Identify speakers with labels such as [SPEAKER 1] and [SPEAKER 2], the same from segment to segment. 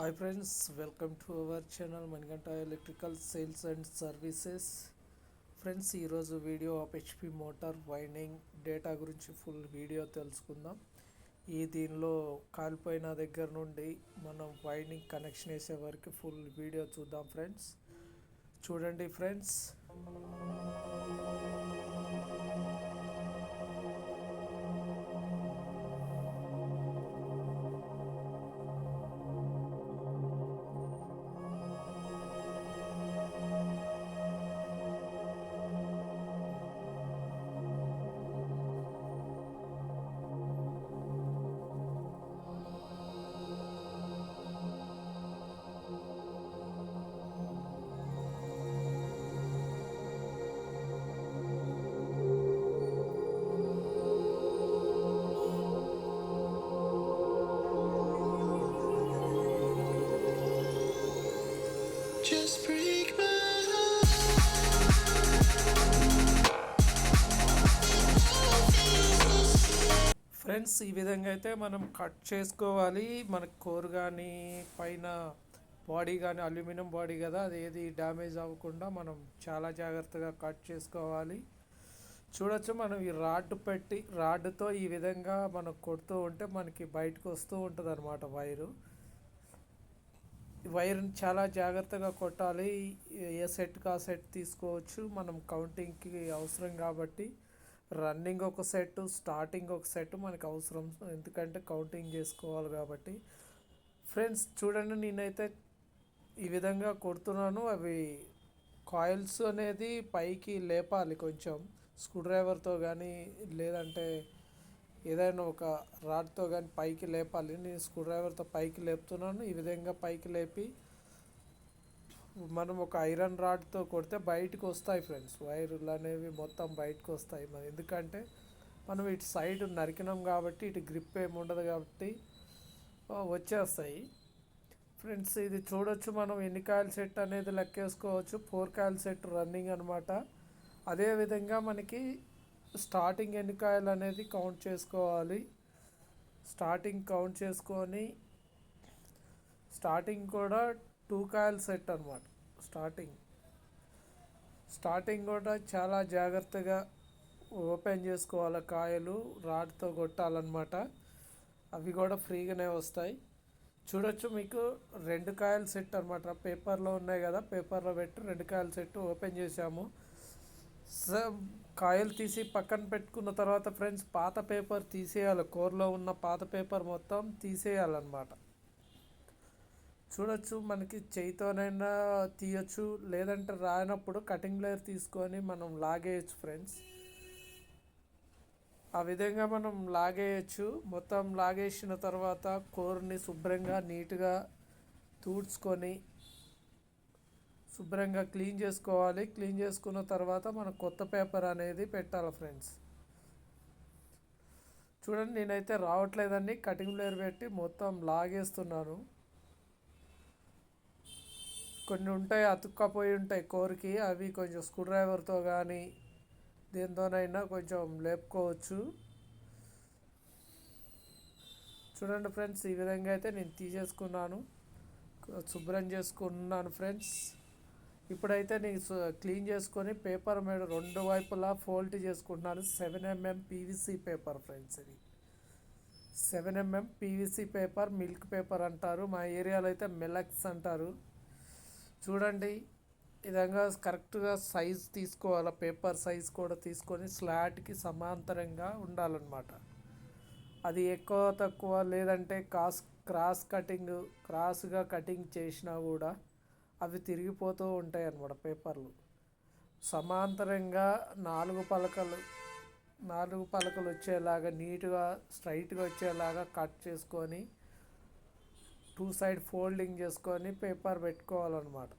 [SPEAKER 1] Hi friends, welcome to our channel Manikanta electrical sales and services. Friends, ఈరోజు video of HP motor winding data గురించి full video తెలుసుకుందాం. దీనిలో కాలిపోయిన దగ్గర నుండి మనం వైండింగ్ కనెక్షన్ వేసే వరకు ఫుల్ వీడియో చూద్దాం ఫ్రెండ్స్. చూడండి ఫ్రెండ్స్. ఫ్రెండ్స్, ఈ విధంగా అయితే మనం కట్ చేసుకోవాలి. మనకు కోర్ కానీ పైన బాడీ కానీ అల్యూమినియం బాడీ కదా, అది ఏది డ్యామేజ్ అవ్వకుండా మనం చాలా జాగ్రత్తగా కట్ చేసుకోవాలి. చూడొచ్చు, మనం ఈ రాడ్తో ఈ విధంగా మనం కొడుతూ ఉంటే మనకి బయటకు వస్తూ ఉంటుంది అన్నమాట వైర్ని చాలా జాగ్రత్తగా కొట్టాలి. ఏ సెట్కి ఆ సెట్ తీసుకోవచ్చు, మనం కౌంటింగ్కి అవసరం కాబట్టి. రన్నింగ్ ఒక సెట్, స్టార్టింగ్ ఒక సెట్ మనకు అవసరం, ఎందుకంటే కౌంటింగ్ చేసుకోవాలి కాబట్టి. ఫ్రెండ్స్ చూడండి, నేనైతే ఈ విధంగా కొడుతున్నాను. అవి కాయిల్స్ అనేది పైకి లేపాలి కొంచెం, స్క్రూ డ్రైవర్తో కానీ లేదంటే ఏదైనా ఒక రాడ్తో కానీ పైకి లేపాలి. నేను స్క్రూ డ్రైవర్తో పైకి లేపుతున్నాను. ఈ విధంగా పైకి లేపి మనం ఒక ఐరన్ రాడ్తో కొడితే బయటకు వస్తాయి ఫ్రెండ్స్, వైర్లు అనేవి మొత్తం బయటకు వస్తాయి. మరి ఎందుకంటే మనం ఇటు సైడ్ నరికినాం కాబట్టి ఇటు గ్రిప్ ఏమి ఉండదు కాబట్టి వచ్చేస్తాయి ఫ్రెండ్స్. ఇది చూడొచ్చు, మనం ఎన్ని కాయల సెట్ అనేది లెక్కేసుకోవచ్చు. 4 కాయల సెట్ రన్నింగ్ అనమాట. అదేవిధంగా మనకి స్టార్టింగ్ ఎన్ని కాయలు అనేది కౌంట్ చేసుకోవాలి. స్టార్టింగ్ కౌంట్ చేసుకొని స్టార్టింగ్ కూడా 2 కాయల సెట్ అనమాట. స్టార్టింగ్ కూడా చాలా జాగ్రత్తగా ఓపెన్ చేసుకోవాలి. కాయలు రాడ్తో కొట్టాలన్నమాట. అవి కూడా ఫ్రీగానే వస్తాయి. చూడొచ్చు, మీకు 2 కాయల సెట్ అనమాట. పేపర్లో ఉన్నాయి కదా, పేపర్లో పెట్టి 2 కాయల సెట్ ఓపెన్ చేసాము. కాయలు తీసి పక్కన పెట్టుకున్న తర్వాత ఫ్రెండ్స్, పాత పేపర్ తీసేయాలి. కోర్లో ఉన్న పాత పేపర్ మొత్తం తీసేయాలన్నమాట. చూడొచ్చు, మనకి చేయితోనైనా తీయచ్చు, లేదంటే రానప్పుడు కటింగ్ ప్లేయర్ తీసుకొని మనం లాగేయచ్చు ఫ్రెండ్స్. ఆ విధంగా మనం లాగేయచ్చు. మొత్తం లాగేసిన తర్వాత కోర్ని శుభ్రంగా నీట్గా తుడుచుకొని శుభ్రంగా క్లీన్ చేసుకోవాలి. క్లీన్ చేసుకున్న తర్వాత మనం కొత్త పేపర్ అనేది పెట్టాలి ఫ్రెండ్స్. చూడండి, నేనైతే రావట్లేదండి, కటింగ్ ప్లేయర్ పెట్టి మొత్తం లాగేస్తున్నాను. కొన్ని ఉంటాయి అతుక్కపోయి ఉంటాయి కోర్కి, అవి కొంచెం స్క్రూ డ్రైవర్తో కానీ దేనితోనైనా కొంచెం లేపుకోవచ్చు. చూడండి ఫ్రెండ్స్, ఈ విధంగా అయితే నేను తీసేసుకున్నాను, శుభ్రం చేసుకున్నాను ఫ్రెండ్స్. ఇప్పుడైతే నేను క్లీన్ చేసుకొని పేపర్ మీద 2 వైపులా ఫోల్డ్ చేసుకుంటున్నాను. 7mm PVC paper friends. ఇది 7mm PVC paper, milk paper అంటారు, మా ఏరియాలో అయితే మిలక్స్ అంటారు. చూడండి, ఈ విధంగా కరెక్ట్గా సైజ్ తీసుకోవాలి. పేపర్ సైజ్ కూడా తీసుకొని స్లాట్కి సమాంతరంగా ఉండాలన్నమాట. అది ఎక్కువ తక్కువ లేదంటే క్రాస్గా కటింగ్ చేసినా కూడా అవి తిరిగిపోతూ ఉంటాయి అన్నమాట. పేపర్లు సమాంతరంగా 4 పలకలు వచ్చేలాగా నీట్గా స్ట్రైట్గా వచ్చేలాగా కట్ చేసుకొని 2 సైడ్ ఫోల్డింగ్ చేసుకొని పేపర్ పెట్టుకోవాలన్నమాట.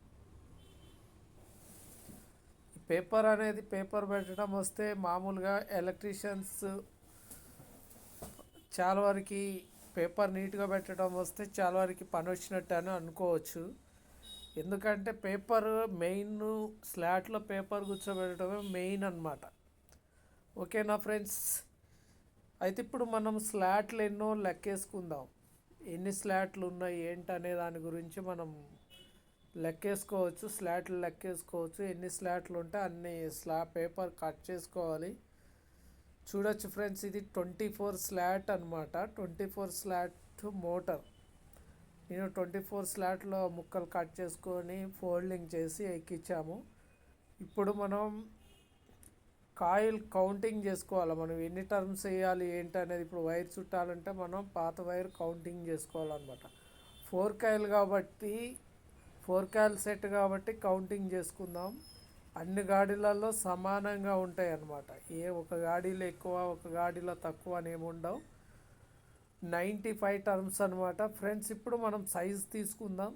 [SPEAKER 1] పేపర్ పెట్టడం వస్తే మామూలుగా ఎలక్ట్రీషియన్స్ చాలా వరకు పేపర్ నీట్గా పెట్టడం వస్తే చాలా వరకు పని వచ్చినట్టు అని అనుకోవచ్చు. ఎందుకంటే పేపర్ మెయిన్, స్లాట్లో పేపర్ కూర్చోబెట్టడమే మెయిన్ అన్నమాట. ఓకేనా ఫ్రెండ్స్? అయితే ఇప్పుడు మనం స్లాట్లు ఎన్నో లెక్కేసుకుందాం. ఎన్ని స్లాట్లు ఉన్నాయి ఏంటనే దాని గురించి మనం లెక్కేసుకోవచ్చు, స్లాట్లు లెక్కేసుకోవచ్చు. ఎన్ని స్లాట్లు ఉంటే అన్ని పేపర్ కట్ చేసుకోవాలి. చూడొచ్చు ఫ్రెండ్స్, ఇది 24 స్లాట్ అనమాట. 24 స్లాట్ మోటార్. నేను 24 స్లాట్లో ముక్కలు కట్ చేసుకొని ఫోల్డింగ్ చేసి ఎక్కించాము. ఇప్పుడు మనం కాయిల్ కౌంటింగ్ చేసుకోవాలి. మనం ఎన్ని టర్మ్స్ వేయాలి ఏంటి అనేది. ఇప్పుడు వైర్ చుట్టాలంటే మనం పాత వైర్ కౌంటింగ్ చేసుకోవాలన్నమాట. 4 కాయిల్ కాబట్టి 4 కాయిల్ సెట్ కాబట్టి కౌంటింగ్ చేసుకుందాం. అన్ని గాడీలలో సమానంగా ఉంటాయి అన్నమాట. ఒక గాడీలో ఎక్కువ ఒక గాడీలో తక్కువ అని ఏముండవు. 95 టర్మ్స్ అనమాట ఫ్రెండ్స్. ఇప్పుడు మనం సైజు తీసుకుందాం.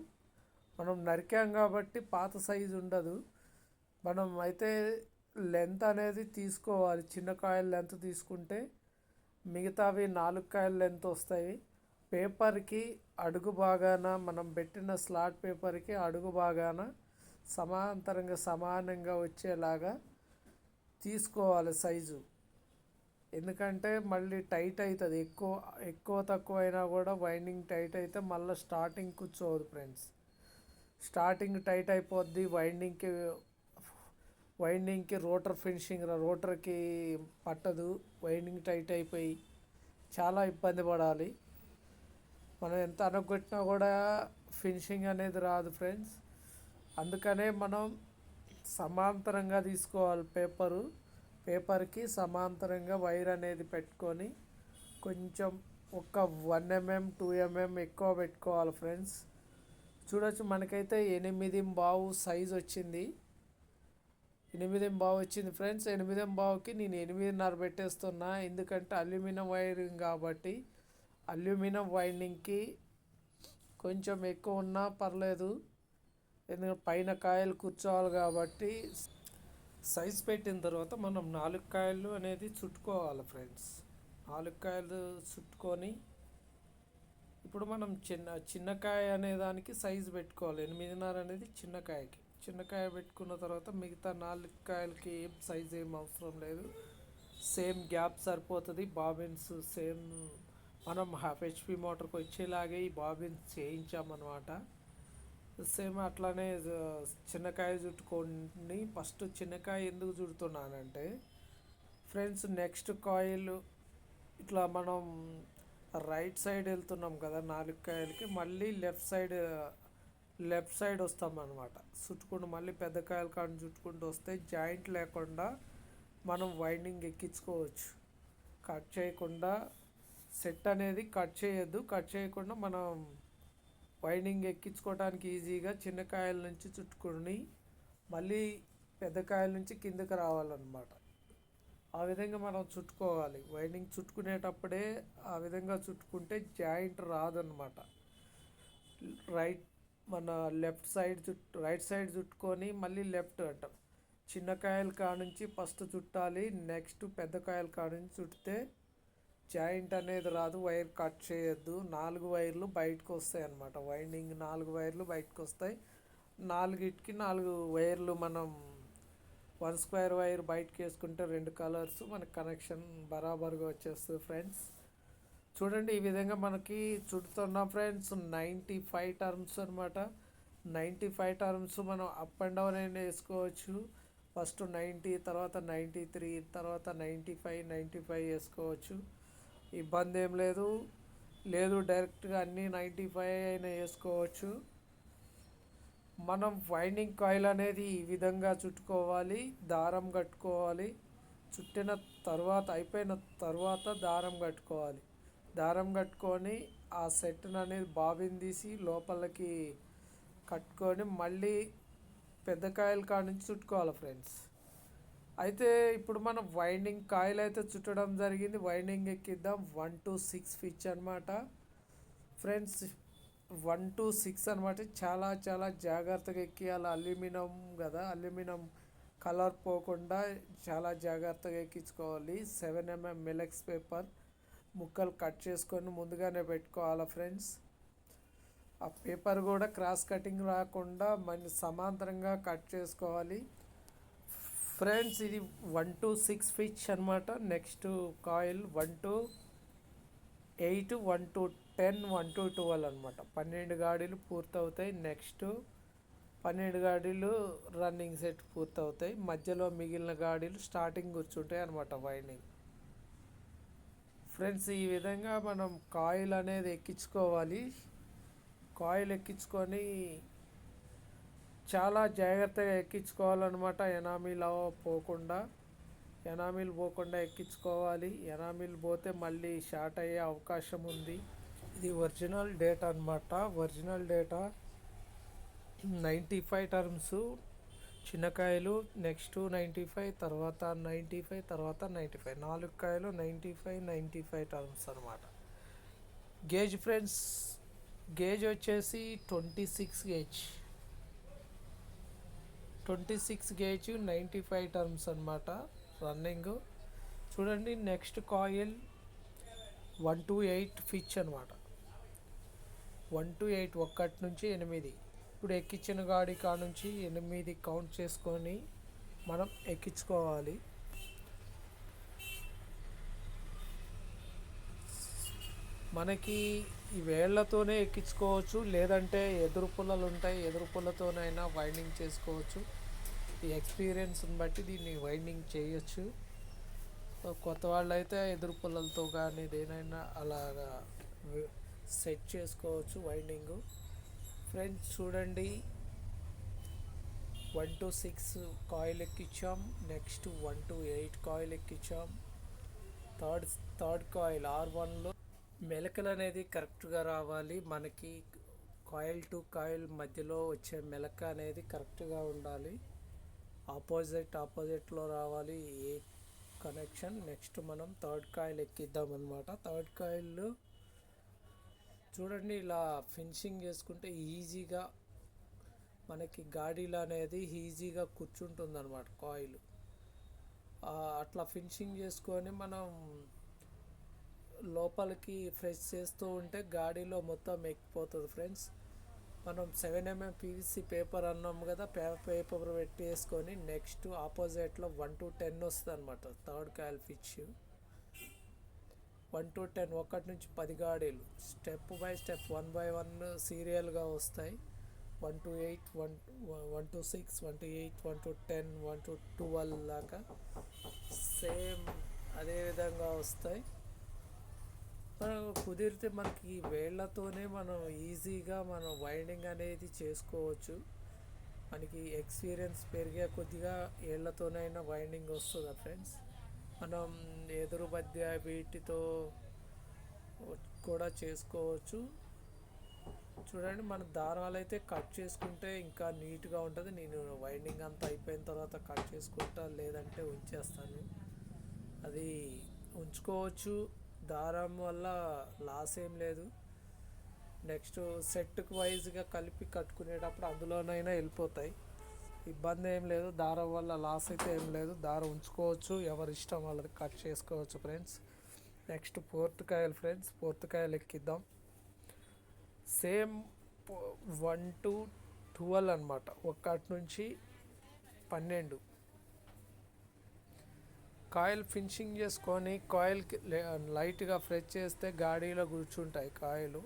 [SPEAKER 1] మనం నరికాం కాబట్టి పాత సైజు ఉండదు. మనం అయితే లెంత్ అనేది తీసుకోవాలి. చిన్న కాయల లెంత్ తీసుకుంటే మిగతావి 4 కాయల లెంత్ వస్తాయి. పేపర్కి అడుగు భాగాన మనం పెట్టిన స్లాట్ పేపర్కి అడుగు భాగాన సమానంగా వచ్చేలాగా తీసుకోవాలి సైజు. ఎందుకంటే మళ్ళీ టైట్ అవుతుంది. ఎక్కువ తక్కువ అయినా కూడా వైండింగ్ టైట్ అయితే మళ్ళీ స్టార్టింగ్ కూర్చోవద్దు ఫ్రెండ్స్. స్టార్టింగ్ టైట్ అయిపోద్ది. వైండింగ్కి రోటర్కి పట్టదు. వైండింగ్ టైట్ అయిపోయి చాలా ఇబ్బంది పడాలి. మనం ఎంత అనగొట్టినా కూడా ఫినిషింగ్ అనేది రాదు ఫ్రెండ్స్. అందుకనే మనం సమాంతరంగా తీసుకోవాలి. పేపర్కి సమాంతరంగా వైర్ అనేది పెట్టుకొని కొంచెం ఒక 1 mm 2 mm ఎక్కువ పెట్టుకోవాలి ఫ్రెండ్స్. చూడొచ్చు, మనకైతే 8.5 సైజ్ వచ్చింది. 8.5 వచ్చింది ఫ్రెండ్స్. 8.5కి నేను 8.5 పెట్టేస్తున్నా. ఎందుకంటే అల్యూమినియం వైరింగ్ కాబట్టి అల్యూమినియం వైండింగ్కి కొంచెం ఎక్కువ ఉన్నా పర్లేదు. ఎందుకంటే పైన కాయలు కూర్చోవాలి కాబట్టి. సైజ్ పెట్టిన తర్వాత మనం 4 కాయలు అనేది చుట్టుకోవాలి ఫ్రెండ్స్. 4 కాయలు చుట్టుకొని ఇప్పుడు మనం చిన్నకాయ అనే దానికి సైజు పెట్టుకోవాలి. 8.5 అనేది చిన్నకాయ పెట్టుకున్న తర్వాత మిగతా 4 కాయలకి ఏం సైజ్ ఏం అవసరం లేదు. సేమ్ గ్యాప్ సరిపోతుంది. బాబిన్స్ సేమ్ మనం ½ HP మోటార్కి వచ్చేలాగే ఈ బాబిన్స్ చేయించామన్నమాట. సేమ్ అట్లానే చిన్నకాయ చుట్టుకొని ఫస్ట్ చిన్నకాయ ఎందుకు చుడుతున్నానంటే ఫ్రెండ్స్, నెక్స్ట్ కాయిల్ ఇట్లా మనం రైట్ సైడ్ వెళ్తున్నాం కదా 4 కాయలకి, మళ్ళీ లెఫ్ట్ సైడ్ వస్తామన్నమాట. చుట్టుకుంటూ మళ్ళీ పెద్ద కాయలు కానీ చుట్టుకుంటూ వస్తే జాయింట్ లేకుండా మనం వైండింగ్ ఎక్కించుకోవచ్చు. కట్ చేయకుండా సెట్ అనేది కట్ చేయకుండా మనం వైండింగ్ ఎక్కించుకోవడానికి ఈజీగా చిన్న కాయల నుంచి చుట్టుకొని మళ్ళీ పెద్ద కాయల నుంచి కిందకి రావాలన్నమాట. ఆ విధంగా మనం చుట్టుకోవాలి. వైండింగ్ చుట్టుకునేటప్పుడే ఆ విధంగా చుట్టుకుంటే జాయింట్ రాదన్నమాట. మన రైట్ సైడ్ చుట్టుకొని మళ్ళీ లెఫ్ట్ అంటాం. చిన్న కాయల కాడ నుంచి ఫస్ట్ చుట్టాలి. నెక్స్ట్ పెద్ద కాయల కాడ నుంచి చుట్టితే జాయింట్ అనేది రాదు. వైర్ కట్ చేయొద్దు. 4 వైర్లు బయటకు వస్తాయి అన్నమాట. వైండింగ్ 4 వైర్లు బయటకు వస్తాయి. 4 వైర్లు మనం 1 స్క్వేర్ వైర్ బయటకు వేసుకుంటే 2 కలర్స్ మనకు కనెక్షన్ బరాబర్గా వచ్చేస్తుంది ఫ్రెండ్స్. చూడండి, ఈ విధంగా మనకి చుడుతున్నాం ఫ్రెండ్స్. 95 టర్మ్స్ అనమాట. 95 టర్మ్స్ మనం అప్ అండ్ డౌన్ అయినా వేసుకోవచ్చు. ఫస్ట్ 90, తర్వాత 93, తర్వాత 95 వేసుకోవచ్చు. ఇబ్బంది ఏం లేదు డైరెక్ట్గా అన్నీ 95 అయినా వేసుకోవచ్చు. మనం వైండింగ్ కాయిల్ అనేది ఈ విధంగా చుట్టుకోవాలి. దారం కట్టుకోవాలి. చుట్టిన తర్వాత అయిపోయిన తర్వాత దారం కట్టుకోవాలి. దారం కట్టుకొని ఆ సెట్ను అనేది బాబిన్ తీసి లోపలికి కట్టుకొని మళ్ళీ పెద్ద కాయల కాడ నుంచి చుట్టుకోవాలి ఫ్రెండ్స్. అయితే ఇప్పుడు మనం వైండింగ్ కాయిల్ అయితే చుట్టడం జరిగింది. వైండింగ్ ఎక్కిద్దాం. 1 to 6 ఫిచ్ అనమాట ఫ్రెండ్స్. 1 to 6 అనమాట. చాలా జాగ్రత్తగా ఎక్కియాలి. అల్యూమినియం కదా, అల్యూమినియం కలర్ పోకుండా చాలా జాగ్రత్తగా ఎక్కించుకోవాలి. 7 mm మిలెక్స్ పేపర్ ముక్కలు కట్ చేసుకొని ముందుగానే పెట్టుకోవాలి ఫ్రెండ్స్. ఆ పేపర్ కూడా క్రాస్ కటింగ్ రాకుండా మన సమాంతరంగా కట్ చేసుకోవాలి ఫ్రెండ్స్. ఇది 1 to 6 ఫిచ్ అనమాట. నెక్స్ట్ కాయిల్ 1 to 8, 1 to 12 అనమాట. 12 గాడీలు పూర్తవుతాయి. నెక్స్ట్ 12 గాడీలు రన్నింగ్ సెట్ పూర్తవుతాయి. మధ్యలో మిగిలిన గాడీలు స్టార్టింగ్ కూర్చుంటాయి అనమాట వైండింగ్. ఫ్రెండ్స్, ఈ విధంగా మనం కాయిల్ అనేది ఎక్కించుకోవాలి. కాయిల్ ఎక్కించుకొని చాలా జాగ్రత్తగా ఎక్కించుకోవాలన్నమాట. ఎనామిల్ పోకుండా ఎక్కించుకోవాలి. ఎనామిల్ పోతే మళ్ళీ షార్ట్ అయ్యే అవకాశం ఉంది. ఇది ఒరిజినల్ డేటా అనమాట. ఒరిజినల్ డేటా 95 టర్మ్స్ చిన్న కాయలు, నెక్స్ట్ 95, తర్వాత 95, తర్వాత 95, 4 కాయలు 95 టర్మ్స్ అనమాట. గేజ్ ఫ్రెండ్స్, గేజ్ వచ్చేసి 26 గేజ్, 26 గేజ్ 95 టర్మ్స్ అనమాట రన్నింగ్. చూడండి, నెక్స్ట్ కాయిల్ 1 to 8 ఫిచ్ అనమాట. 1 to 8, 1 నుంచి 8. ఇప్పుడు ఎక్కించిన గాడి నుంచి 8 కౌంట్ చేసుకొని మనం ఎక్కించుకోవాలి. మనకి ఈ వేళ్లతోనే ఎక్కించుకోవచ్చు, లేదంటే ఎదురు పుల్లలు ఉంటాయి, ఎదురు పుల్లతోనైనా వైండింగ్ చేసుకోవచ్చు. ఈ ఎక్స్పీరియన్స్ని బట్టి దీన్ని వైండింగ్ చేయొచ్చు. కొత్త వాళ్ళు అయితే ఎదురు పుల్లలతో కానీ దేనైనా అలాగా సెట్ చేసుకోవచ్చు వైండింగు. ఫ్రెండ్స్ చూడండి, 1 to 6 కాయిల్ ఎక్కించాం. నెక్స్ట్ 1 to 8 కాయిల్ ఎక్కించాం. థర్డ్ కాయిల్ R1లో మెలకలు అనేది కరెక్ట్గా రావాలి. మనకి కాయిల్ టు కాయిల్ మధ్యలో వచ్చే మెలక అనేది కరెక్ట్గా ఉండాలి. ఆపోజిట్లో రావాలి ఏ కనెక్షన్. నెక్స్ట్ మనం థర్డ్ కాయిల్ ఎక్కిద్దాం అనమాట. థర్డ్ కాయిల్లో చూడండి, ఇలా ఫినిషింగ్ చేసుకుంటే ఈజీగా మనకి గాడీలు అనేది ఈజీగా కూర్చుంటుంది అనమాట కాయిల్. అట్లా ఫినిషింగ్ చేసుకొని మనం లోపలికి ఫ్రెష్ చేస్తూ ఉంటే గాడీలో మొత్తం ఎక్కిపోతుంది ఫ్రెండ్స్. మనం 7mm PVC పేపర్ అన్నాం కదా, పేపర్ పెట్టేసుకొని నెక్స్ట్ ఆపోజిట్లో 1 to 10 వస్తుంది అనమాట థర్డ్ కాయిల్ ఫిచ్. 1 to 10, 1 నుంచి 10 గాడీలు స్టెప్ బై స్టెప్ 1 by 1 సీరియల్గా వస్తాయి. 1 to 8, 1 to 6, 1 to 8, 1 to 10, 1 to 12 దాకా సేమ్ అదే విధంగా వస్తాయి. మనం కుదిరితే మనకి వేళ్లతోనే మనం ఈజీగా మనం వైండింగ్ అనేది చేసుకోవచ్చు. మనకి ఎక్స్పీరియన్స్ పెరిగే కొద్దిగా ఏళ్లతోనైనా వైండింగ్ వస్తుందా ఫ్రెండ్స్. మనం ఎదురు మధ్య వీటితో కూడా చేసుకోవచ్చు. చూడండి, మన దారాలు అయితే కట్ చేసుకుంటే ఇంకా నీట్గా ఉంటుంది. నేను వైండింగ్ అంతా అయిపోయిన తర్వాత కట్ చేసుకుంటా, లేదంటే ఉంచేస్తాను. అది ఉంచుకోవచ్చు, దారం వల్ల లాస్ ఏం లేదు. నెక్స్ట్ సెట్కి వైజ్గా కలిపి కట్టుకునేటప్పుడు అందులోనైనా వెళ్ళిపోతాయి, ఇబ్బంది ఏం లేదు. దారం వల్ల లాస్ అయితే ఏం లేదు. దారం ఉంచుకోవచ్చు, ఎవరి ఇష్టం వాళ్ళది కట్ చేసుకోవచ్చు ఫ్రెండ్స్. నెక్స్ట్ ఫోర్త్ కాయలు ఫ్రెండ్స్, ఫోర్త్ కాయలు ఎక్కిద్దాం. సేమ్ 1 to 12 అనమాట. 1 నుంచి 12 కాయిల్ ఫినిషింగ్ చేసుకొని కాయిల్కి లైట్గా ఫ్రెష్ చేస్తే గాడీలో కూర్చుంటాయి కాయిలు.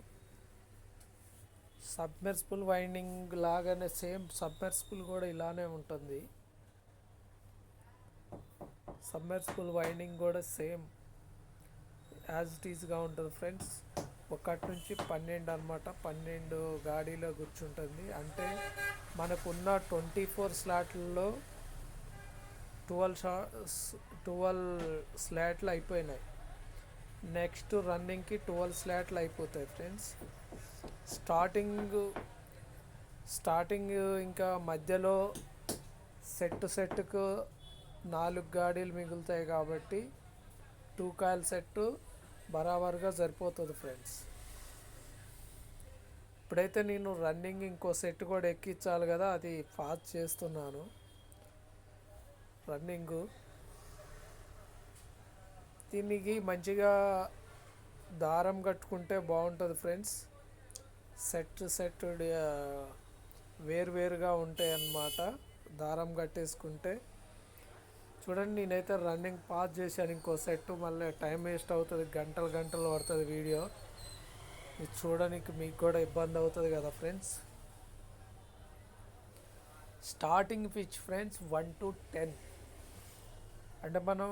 [SPEAKER 1] సబ్మెర్సిబుల్ వైండింగ్ లాగానే సేమ్ సబ్మెర్సిబుల్ కూడా ఇలానే ఉంటుంది. సబ్మెర్సిబుల్ వైండింగ్ కూడా సేమ్ యాజ్ ఇట్ ఈస్గా ఉంటుంది ఫ్రెండ్స్. 1 నుంచి 12 అనమాట. 12 గాడీలో కూర్చుంటుంది. అంటే మనకున్న 24 స్లాట్లలో 12 స్లాట్లు అయిపోయినాయి. నెక్స్ట్ రన్నింగ్కి 12 స్లాట్లు అయిపోతాయి ఫ్రెండ్స్. స్టార్టింగ్ ఇంకా మధ్యలో సెట్కు 4 గాడీలు మిగులుతాయి కాబట్టి 2 కాయిల్ సెట్టు బరాబర్గా సరిపోతుంది ఫ్రెండ్స్. ఇప్పుడైతే నేను రన్నింగ్ ఇంకో సెట్ కూడా ఎక్కించాలి కదా, అది ఫాస్ట్ చేస్తున్నాను. రన్నింగు దీనికి మంచిగా దారం కట్టుకుంటే బాగుంటుంది ఫ్రెండ్స్. సెట్ వేరువేరుగా ఉంటాయి అన్నమాట దారం కట్టేసుకుంటే. చూడండి, నేనైతే రన్నింగ్ పాస్ చేశాను ఇంకో సెట్. మళ్ళీ టైం వేస్ట్ అవుతుంది, గంటలు పడుతుంది వీడియో. ఇది చూడడానికి మీకు కూడా ఇబ్బంది అవుతుంది కదా friends. Starting pitch friends 1 to 10. అంటే మనం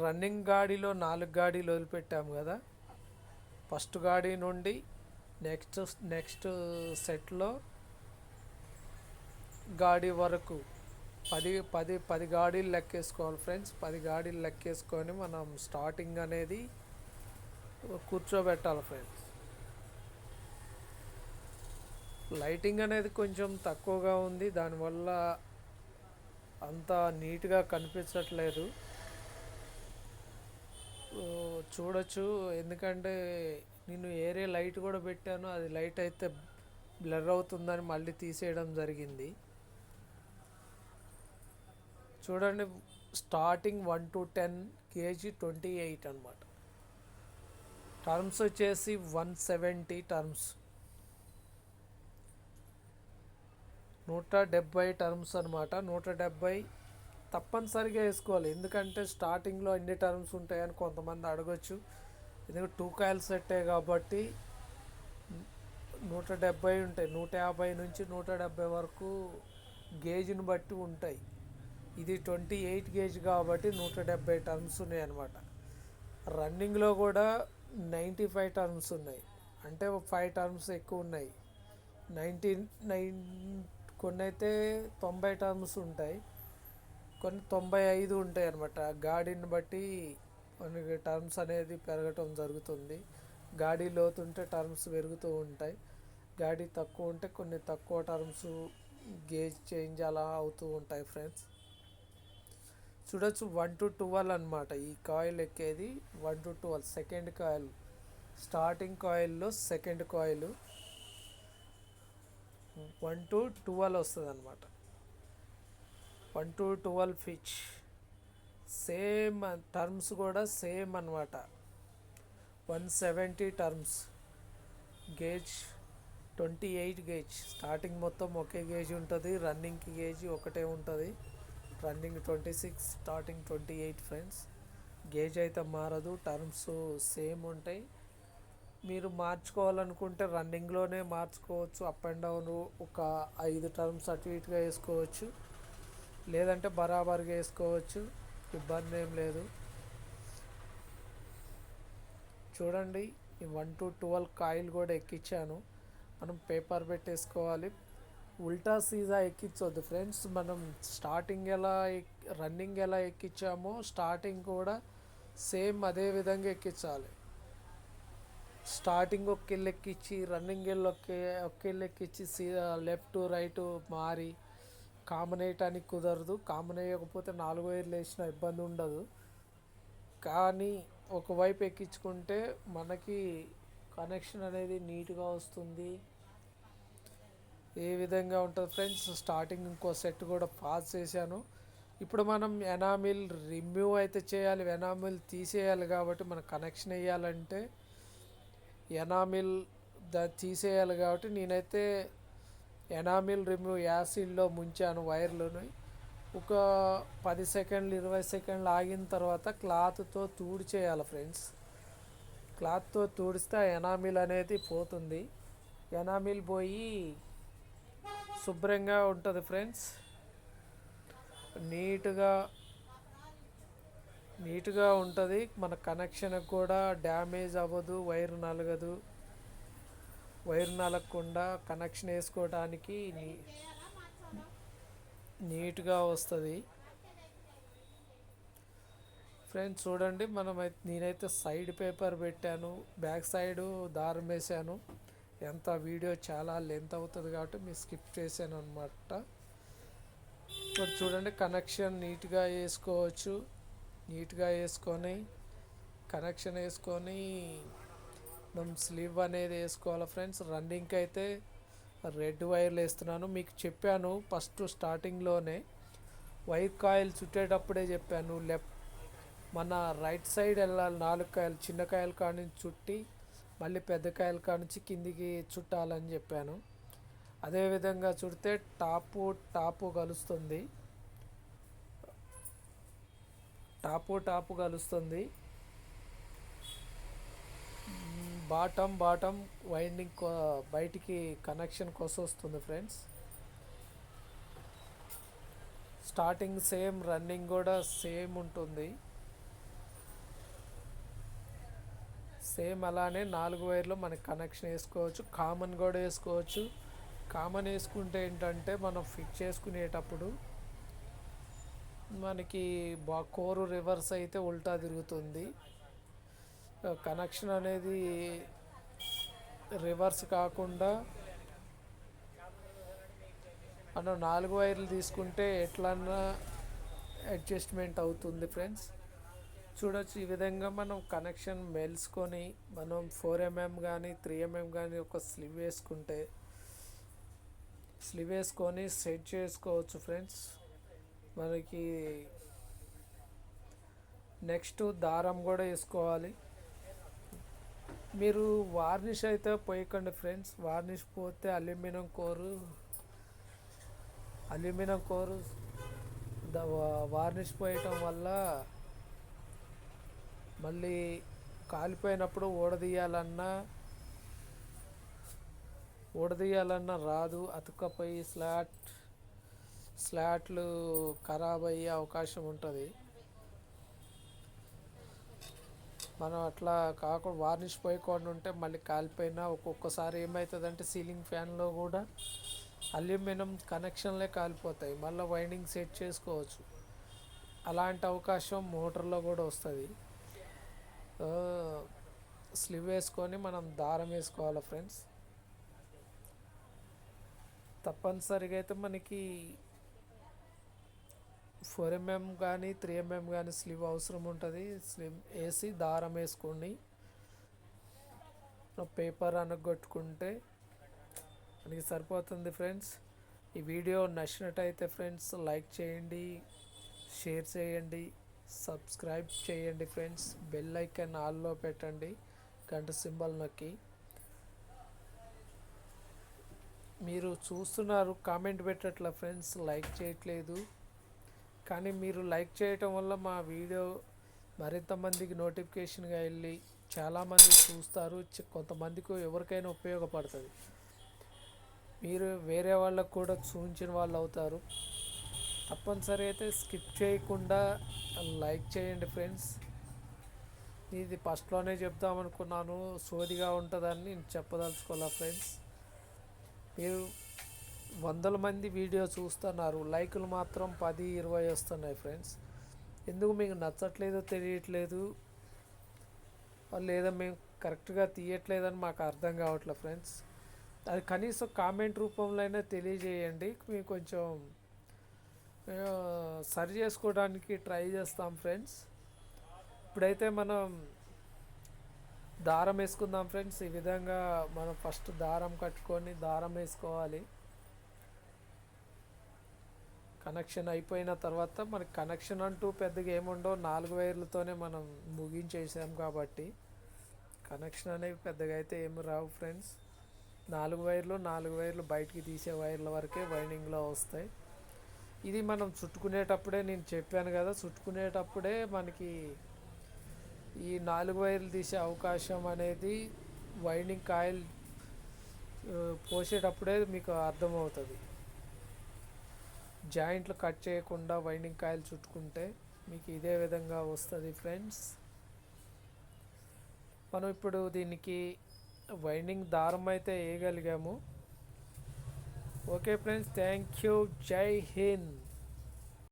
[SPEAKER 1] రన్నింగ్ గాడిలో 4 గాడీలు వదిలిపెట్టాము కదా, ఫస్ట్ గాడి నుండి నెక్స్ట్ నెక్స్ట్ సెట్లో గాడి వరకు 10 గాడీలు లెక్కేసుకోవాలి ఫ్రెండ్స్. 10 గాడీలు లెక్కేసుకొని మనం స్టార్టింగ్ అనేది కూర్చోబెట్టాలి ఫ్రెండ్స్. లైటింగ్ అనేది కొంచెం తక్కువగా ఉంది, దానివల్ల అంత నీట్గా కనిపించట్లేదు. చూడొచ్చు, ఎందుకంటే నేను ఏరే లైట్ కూడా పెట్టాను, అది లైట్ అయితే బ్లర్ అవుతుందని మళ్ళీ తీసేయడం జరిగింది. చూడండి, స్టార్టింగ్ 1 to 10 కేజీ 28 అనమాట. టర్మ్స్ వచ్చేసి 170 టర్మ్స్, 170 టర్మ్స్ అనమాట. 170 తప్పనిసరిగా వేసుకోవాలి, ఎందుకంటే స్టార్టింగ్లో ఎన్ని టర్మ్స్ ఉంటాయని కొంతమంది అడగొచ్చు. ఎందుకంటే 2 కాయిల్ సెట్టే కాబట్టి 170 ఉంటాయి. 150 నుంచి 170 వరకు గేజ్ని బట్టి ఉంటాయి. ఇది 28 గేజ్ కాబట్టి 170 టర్మ్స్ ఉన్నాయి అన్నమాట. రన్నింగ్లో కూడా 95 టర్మ్స్ ఉన్నాయి, అంటే 5 టర్మ్స్ ఎక్కువ ఉన్నాయి. 99 కొన్ని అయితే 90 టర్మ్స్ ఉంటాయి, కొన్ని 95 ఉంటాయి అన్నమాట. గాడిని బట్టి కొన్ని టర్మ్స్ అనేది పెరగటం జరుగుతుంది. గాడి లోతుంటే టర్మ్స్ పెరుగుతూ ఉంటాయి, గాడి తక్కువ ఉంటే కొన్ని తక్కువ టర్మ్స్, గేజ్ చేంజ్ అలా అవుతూ ఉంటాయి ఫ్రెండ్స్. చూడొచ్చు 1 to 12 అనమాట ఈ కాయిల్ ఎక్కేది. 1 to 12 సెకండ్ కాయిల్, స్టార్టింగ్ కాయిల్లో సెకండ్ కాయిల్ 1 to 12 వస్తుంది అనమాట. 1 to 12 పిచ్. సేమ్ టర్మ్స్ కూడా సేమ్ అనమాట, 170 టర్మ్స్. Gauge 28 gauge. స్టార్టింగ్ మొత్తం ఒకే గేజ్ ఉంటుంది, రన్నింగ్కి గేజ్ ఒకటే ఉంటుంది. Running 26, starting 28 friends. గేజ్ అయితే మారదు, టర్మ్స్ సేమ్ ఉంటాయి. మీరు మార్చుకోవాలనుకుంటే రన్నింగ్లోనే మార్చుకోవచ్చు, అప్ అండ్ డౌన్ ఒక 5 టర్మ్స్ అటు ఇటుగా వేసుకోవచ్చు, లేదంటే బరాబర్గా వేసుకోవచ్చు, ఇబ్బంది ఏం లేదు. చూడండి, ఈ 1 to 12 కాయిల్ కూడా ఎక్కించాను. మనం పేపర్ పెట్టేసుకోవాలి. ఉల్టా సీజా ఎక్కించొద్దు ఫ్రెండ్స్. మనం స్టార్టింగ్ రన్నింగ్ ఎలా ఎక్కించామో స్టార్టింగ్ కూడా సేమ్ అదే విధంగా ఎక్కించాలి. స్టార్టింగ్ ఒక్కెళ్ళి ఎక్కించి రన్నింగ్ వెళ్ళి ఒక్కెళ్ళి ఎక్కించి లెఫ్ట్ రైట్ మారి కామన్ వేయటానికి కుదరదు. కామన్ వేయకపోతే 4 వైర్లు వేసిన ఇబ్బంది ఉండదు, కానీ ఒకవైపు ఎక్కించుకుంటే మనకి కనెక్షన్ అనేది నీట్గా వస్తుంది. ఏ విధంగా ఉంటుంది ఫ్రెండ్స్. స్టార్టింగ్ ఇంకో సెట్ కూడా పాస్ చేశాను. ఇప్పుడు మనం ఎనామిల్ రిమూవ్ అయితే చేయాలి, ఎనామిల్ తీసేయాలి. కాబట్టి మన కనెక్షన్ వేయాలంటే ఎనామిల్ తీసేయాలి. కాబట్టి నేనైతే ఎనామిల్ రిమూవ్ యాసిడ్లో ముంచాను వైర్లను. ఒక 10 సెకండ్లు 20 సెకండ్లు ఆగిన తర్వాత క్లాత్తో తుడిచేయాలి ఫ్రెండ్స్. క్లాత్తో తుడిస్తే ఎనామిల్ అనేది పోతుంది. ఎనామిల్ పోయి శుభ్రంగా ఉంటుంది ఫ్రెండ్స్. నీట్గా ఉంటుంది. మన కనెక్షన్కి కూడా డ్యామేజ్ అవ్వదు, వైర్ నలగదు. వైర్ నలగకుండా కనెక్షన్ వేసుకోవడానికి నీట్గా వస్తుంది ఫ్రెండ్స్. చూడండి, నేనైతే సైడ్ పేపర్ పెట్టాను, బ్యాక్ సైడ్ దారం వేసాను. ఎంత వీడియో చాలా లెంత్ అవుతుంది కాబట్టి మీరు స్కిప్ చేశాను అనమాట. ఇప్పుడు చూడండి, కనెక్షన్ నీట్గా వేసుకోవచ్చు. నీట్గా వేసుకొని కనెక్షన్ వేసుకొని మనం స్లీవ్ అనేది వేసుకోవాలి ఫ్రెండ్స్. రన్నింగ్కి అయితే రెడ్ వైర్లు వేస్తున్నాను. మీకు చెప్పాను ఫస్ట్ స్టార్టింగ్లోనే, వైర్ కాయిల్ చుట్టేటప్పుడే చెప్పాను. మన రైట్ సైడ్ వెళ్ళాలి. 4 కాయలు, చిన్న కాయలు కాడి చుట్టి మళ్ళీ పెద్ద కాయల కానించి కిందికి చుట్టాలని చెప్పాను. అదేవిధంగా చుడితే టాపు కలుస్తుంది. టాపు కలుస్తుంది. బాటమ్ వైండింగ్ బయటికి కనెక్షన్ కోసం వస్తుంది ఫ్రెండ్స్. స్టార్టింగ్ సేమ్, రన్నింగ్ కూడా సేమ్ ఉంటుంది. సేమ్ అలానే 4 వైర్లు మనకి కనెక్షన్ వేసుకోవచ్చు, కామన్ కూడా వేసుకోవచ్చు. కామన్ వేసుకుంటే ఏంటంటే మనం ఫిట్ చేసుకునేటప్పుడు మనకి కోరు రివర్స్ అయితే ఉల్టా తిరుగుతుంది. కనెక్షన్ అనేది రివర్స్ కాకుండా మనం 4 వైర్లు తీసుకుంటే ఎట్లన్నా అడ్జస్ట్మెంట్ అవుతుంది ఫ్రెండ్స్. చూడొచ్చు, ఈ విధంగా మనం కనెక్షన్ మెల్చుకొని మనం 4mm కానీ 3mm కానీ ఒక స్లివ్ వేసుకొని సెట్ చేసుకోవచ్చు ఫ్రెండ్స్. మనకి నెక్స్ట్ దారం కూడా వేసుకోవాలి. మీరు వార్నిష్ అయితే పోయకండి ఫ్రెండ్స్. వార్నిష్ పోతే అల్యూమినియం కోరు వార్నిష్ పోయటం వల్ల మళ్ళీ కాలిపోయినప్పుడు ఊడదీయాలన్నా రాదు. అతుక్కపోయి స్లాట్లు ఖరాబ్ అయ్యే అవకాశం ఉంటుంది. మనం అట్లా కాకుండా వార్నిష్ పోయకుండా ఉంటే మళ్ళీ కాలిపోయినా ఒక్కొక్కసారి ఏమవుతుందంటే సీలింగ్ ఫ్యాన్లో కూడా అల్యూమినియం కనెక్షన్లే కాలిపోతాయి. మళ్ళీ వైండింగ్ సెట్ చేసుకోవచ్చు. అలాంటి అవకాశం మోటార్లో కూడా వస్తుంది. స్లివ్ వేసుకొని మనం దారం వేసుకోవాలి ఫ్రెండ్స్. తప్పనిసరిగా అయితే మనకి 4mm కానీ 3mm కానీ స్లివ్ అవసరం ఉంటుంది. స్లివ్ వేసి దారం వేసుకోండి. పేపర్ అనగొట్టుకుంటే మనకి సరిపోతుంది ఫ్రెండ్స్. ఈ వీడియో నచ్చినట్టయితే ఫ్రెండ్స్ లైక్ చేయండి, షేర్ చేయండి, సబ్స్క్రైబ్ చేయండి ఫ్రెండ్స్. బెల్ ఐకాన్ ఆల్లో పెట్టండి, గంట సింబల్ నొక్కి. మీరు చూస్తున్నారు, కామెంట్ పెట్టట్లా ఫ్రెండ్స్, లైక్ చేయట్లేదు. కానీ మీరు లైక్ చేయటం వల్ల మా వీడియో మరింత మందికి నోటిఫికేషన్గా వెళ్ళి చాలామంది చూస్తారు. కొంతమందికి ఎవరికైనా ఉపయోగపడుతుంది. మీరు వేరే వాళ్ళకు కూడా చూపించిన వాళ్ళు అవుతారు. తప్పనిసరి అయితే స్కిప్ చేయకుండా లైక్ చేయండి ఫ్రెండ్స్. ఇది ఫస్ట్లోనే చెప్దామనుకున్నాను, సోదిగా ఉంటుందని నేను చెప్పదలుచుకోలే ఫ్రెండ్స్. మీరు 100 మంది వీడియో చూస్తున్నారు, లైకులు మాత్రం 10-20 వస్తున్నాయి ఫ్రెండ్స్. ఎందుకు మీకు నచ్చట్లేదో తెలియట్లేదు, లేదా మేము కరెక్ట్గా తీయట్లేదని మాకు అర్థం కావట్లేదు ఫ్రెండ్స్. అది కనీసం కామెంట్ రూపంలో అయినా తెలియజేయండి. మేము కొంచెం సరి చేసుకోవడానికి ట్రై చేస్తాం ఫ్రెండ్స్. ఇప్పుడైతే మనం దారం వేసుకుందాం ఫ్రెండ్స్. ఈ విధంగా మనం ఫస్ట్ దారం కట్టుకొని దారం వేసుకోవాలి. కనెక్షన్ అయిపోయిన తర్వాత మనకి కనెక్షన్ అంటూ పెద్దగా ఏముండవు, 4 వైర్లతోనే మనం ముగించేసాం కాబట్టి కనెక్షన్ అనేవి పెద్దగా అయితే ఏమి రావు ఫ్రెండ్స్. 4 వైర్లు బయటికి తీసే వైర్ల వరకే వైండింగ్లో వస్తాయి. ఇది మనం చుట్టుకునేటప్పుడే నేను చెప్పాను కదా, చుట్టుకునేటప్పుడే మనకి ఈ 4 వైర్లు తీసే అవకాశం అనేది వైండింగ్ కాయిల్ పోసేటప్పుడే మీకు అర్థమవుతుంది. జాయింట్లు కట్ చేయకుండా వైండింగ్ కాయిల్ చుట్టుకుంటే మీకు ఇదే విధంగా వస్తుంది ఫ్రెండ్స్. మనం ఇప్పుడు దీనికి వైండింగ్ దారం అయితే వేయగలిగాము. Okay friends, thank you. జై హింద్.